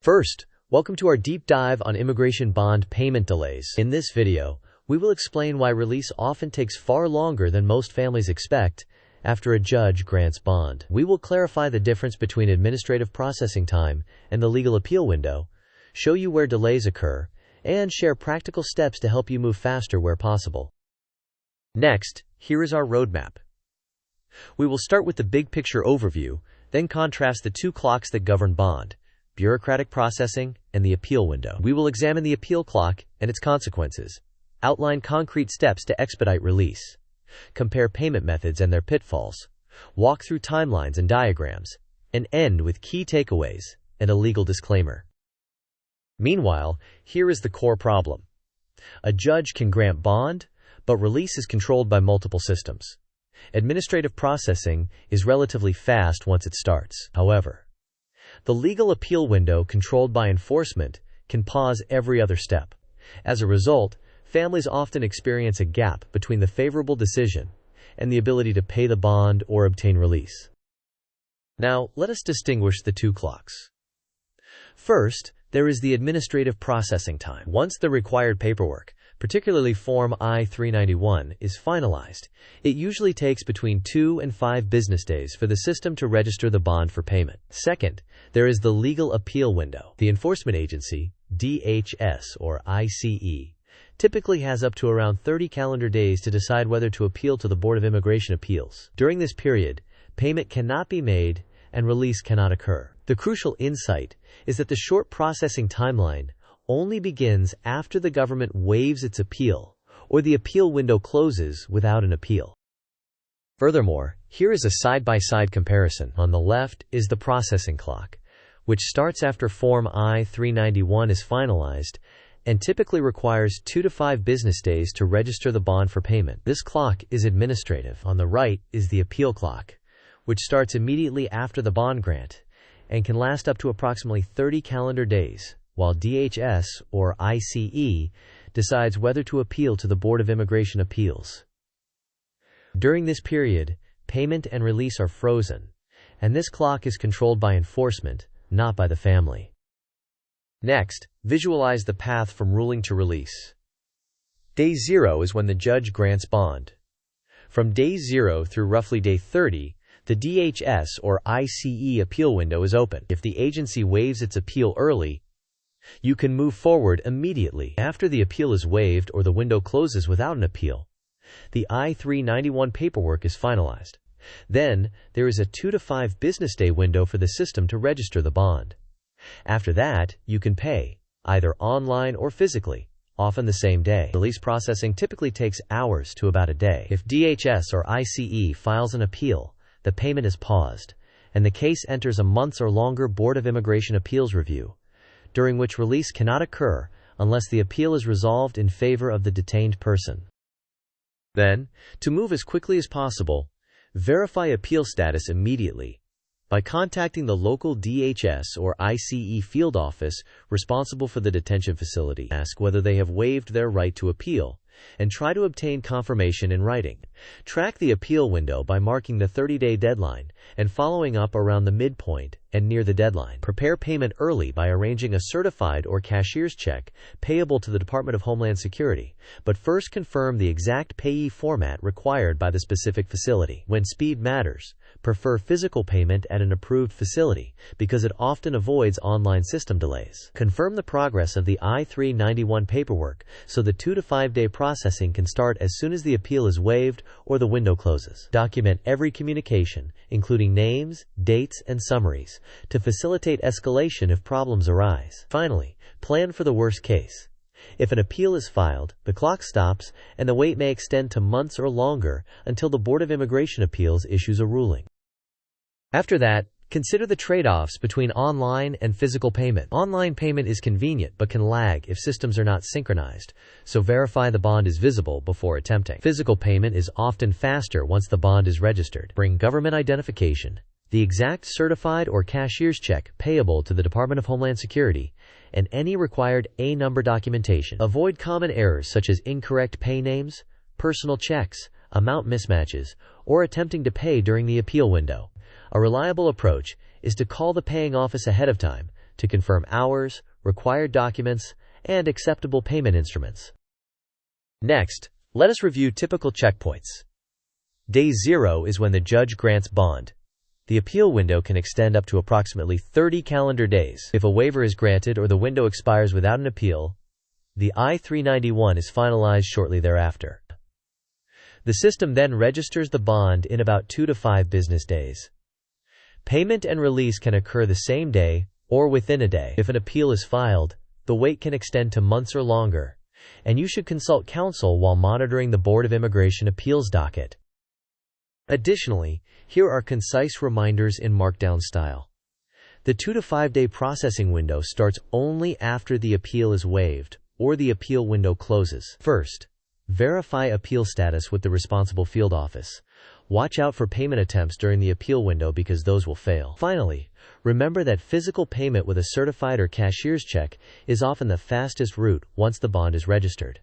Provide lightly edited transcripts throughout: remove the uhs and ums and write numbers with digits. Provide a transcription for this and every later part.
First, welcome to our deep dive on immigration bond payment delays. In this video, we will explain why release often takes far longer than most families expect after a judge grants bond. We will clarify the difference between administrative processing time and the legal appeal window, show you where delays occur, and share practical steps to help you move faster where possible. Next, here is our roadmap. We will start with the big picture overview, then contrast the two clocks that govern bond: bureaucratic processing and the appeal window. We will examine the appeal clock and its consequences, outline concrete steps to expedite release, compare payment methods and their pitfalls, walk through timelines and diagrams, and end with key takeaways and a legal disclaimer. Meanwhile, here is the core problem. A judge can grant bond, but release is controlled by multiple systems. Administrative processing is relatively fast once it starts. However, the legal appeal window, controlled by enforcement, can pause every other step. As a result, families often experience a gap between the favorable decision and the ability to pay the bond or obtain release. Now, let us distinguish the two clocks. First, there is the administrative processing time. Once the required paperwork, particularly Form I-391, is finalized, it usually takes between 2 and 5 business days for the system to register the bond for payment. Second, there is the legal appeal window. The enforcement agency, DHS or ICE, typically has up to around 30 calendar days to decide whether to appeal to the Board of Immigration Appeals. During this period, payment cannot be made and release cannot occur. The crucial insight is that the short processing timeline only begins after the government waives its appeal or the appeal window closes without an appeal. Furthermore, here is a side-by-side comparison. On the left is the processing clock, which starts after Form I-391 is finalized and typically requires 2 to 5 business days to register the bond for payment. This clock is administrative. On the right is the appeal clock, which starts immediately after the bond grant and can last up to approximately 30 calendar days, while DHS or ICE decides whether to appeal to the Board of Immigration Appeals. During this period, payment and release are frozen, and this clock is controlled by enforcement, not by the family. Next, visualize the path from ruling to release. Day 0 is when the judge grants bond. From day 0 through roughly day 30, the DHS or ICE appeal window is open. If the agency waives its appeal early, you can move forward immediately. After the appeal is waived or the window closes without an appeal, the I-391 paperwork is finalized. Then, there is a 2 to 5 business day window for the system to register the bond. After that, you can pay, either online or physically, often the same day. Release processing typically takes hours to about a day. If DHS or ICE files an appeal, the payment is paused, and the case enters a months or longer Board of Immigration Appeals review, during which release cannot occur unless the appeal is resolved in favor of the detained person. Then, to move as quickly as possible, verify appeal status immediately by contacting the local DHS or ICE field office responsible for the detention facility. Ask whether they have waived their right to appeal, and try to obtain confirmation in writing. Track the appeal window by marking the 30-day deadline and following up around the midpoint and near the deadline. Prepare payment early by arranging a certified or cashier's check payable to the Department of Homeland Security, but first confirm the exact payee format required by the specific facility. When speed matters, prefer physical payment at an approved facility because it often avoids online system delays. Confirm the progress of the I-391 paperwork so the 2 to 5 day processing can start as soon as the appeal is waived or the window closes. Document every communication, including names, dates, and summaries, to facilitate escalation if problems arise. Finally, plan for the worst case. If an appeal is filed, the clock stops and the wait may extend to months or longer until the Board of Immigration Appeals issues a ruling. After that, consider the trade-offs between online and physical payment. Online payment is convenient but can lag if systems are not synchronized, so verify the bond is visible before attempting. Physical payment is often faster once the bond is registered. Bring government identification, the exact certified or cashier's check payable to the Department of Homeland Security, and any required A-number documentation. Avoid common errors such as incorrect pay names, personal checks, amount mismatches, or attempting to pay during the appeal window. A reliable approach is to call the paying office ahead of time, to confirm hours, required documents, and acceptable payment instruments. Next, let us review typical checkpoints. Day 0 is when the judge grants bond. The appeal window can extend up to approximately 30 calendar days. If a waiver is granted or the window expires without an appeal, the I-391 is finalized shortly thereafter. The system then registers the bond in about 2 to 5 business days. Payment and release can occur the same day or within a day. If an appeal is filed, the wait can extend to months or longer, and you should consult counsel while monitoring the Board of Immigration Appeals docket. Additionally, here are concise reminders in Markdown style. The 2 to 5 day processing window starts only after the appeal is waived or the appeal window closes. First, verify appeal status with the responsible field office. Watch out for payment attempts during the appeal window because those will fail. Finally, remember that physical payment with a certified or cashier's check is often the fastest route once the bond is registered.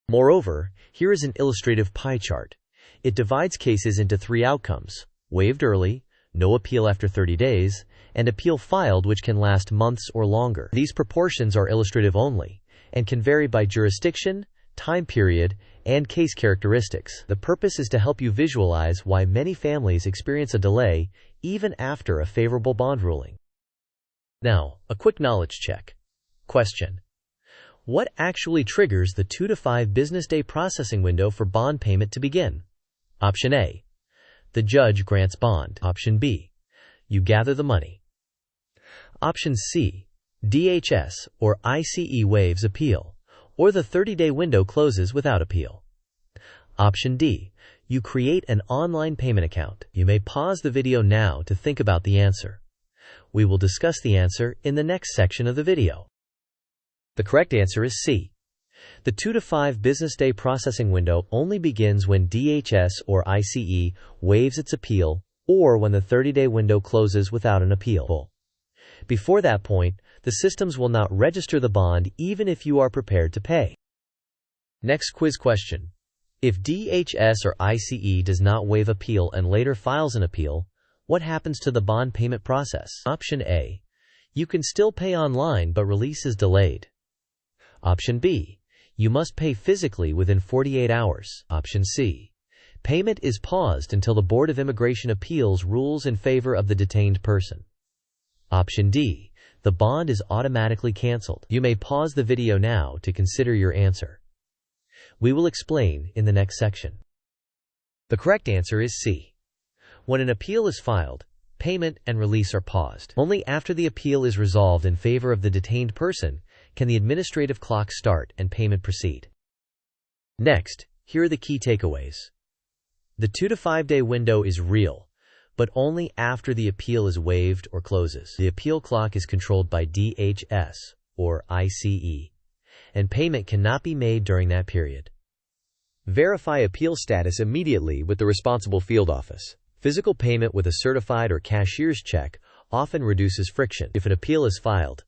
Moreover, here is an illustrative pie chart. It divides cases into 3 outcomes: waived early, no appeal after 30 days, and appeal filed, which can last months or longer. These proportions are illustrative only and can vary by jurisdiction, time period, and case characteristics. The purpose is to help you visualize why many families experience a delay even after a favorable bond ruling. Now, a quick knowledge check. Question: what actually triggers the 2 to 5 business day processing window for bond payment to begin? Option A: the judge grants bond. Option B: you gather the money. Option C: DHS or ICE waives appeal, or the 30-day window closes without appeal. Option D: you create an online payment account. You may pause the video now to think about the answer. We will discuss the answer in the next section of the video. The correct answer is C. The 2 to 5 business day processing window only begins when DHS or ICE waives its appeal or when the 30-day window closes without an appeal. Before that point, the systems will not register the bond even if you are prepared to pay. Next quiz question. If DHS or ICE does not waive appeal and later files an appeal, what happens to the bond payment process? Option A: you can still pay online but release is delayed. Option B: you must pay physically within 48 hours. Option C: payment is paused until the Board of Immigration Appeals rules in favor of the detained person. Option D: the bond is automatically canceled. You may pause the video now to consider your answer. We will explain in the next section. The correct answer is C. When an appeal is filed, payment and release are paused. Only after the appeal is resolved in favor of the detained person can the administrative clock start and payment proceed. Next, here are the key takeaways. The 2 to 5 day window is real, but only after the appeal is waived or closes. The appeal clock is controlled by DHS or ICE, and payment cannot be made during that period. Verify appeal status immediately with the responsible field office. Physical payment with a certified or cashier's check often reduces friction. If an appeal is filed,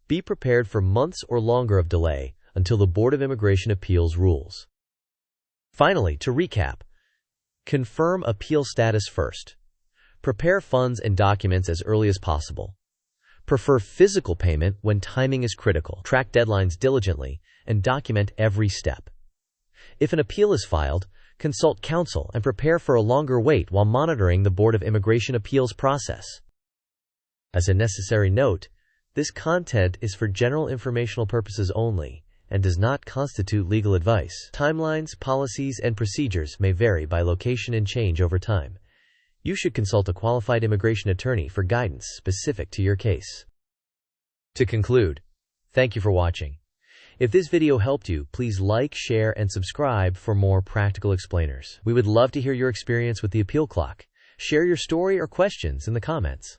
be prepared for months or longer of delay until the Board of Immigration Appeals rules. Finally, to recap, confirm appeal status first. Prepare funds and documents as early as possible. Prefer physical payment when timing is critical. Track deadlines diligently and document every step. If an appeal is filed, consult counsel and prepare for a longer wait while monitoring the Board of Immigration Appeals process. As a necessary note, this content is for general informational purposes only and does not constitute legal advice. Timelines, policies, and procedures may vary by location and change over time. You should consult a qualified immigration attorney for guidance specific to your case. To conclude, thank you for watching. If this video helped you, please like, share, and subscribe for more practical explainers. We would love to hear your experience with the appeal clock. Share your story or questions in the comments.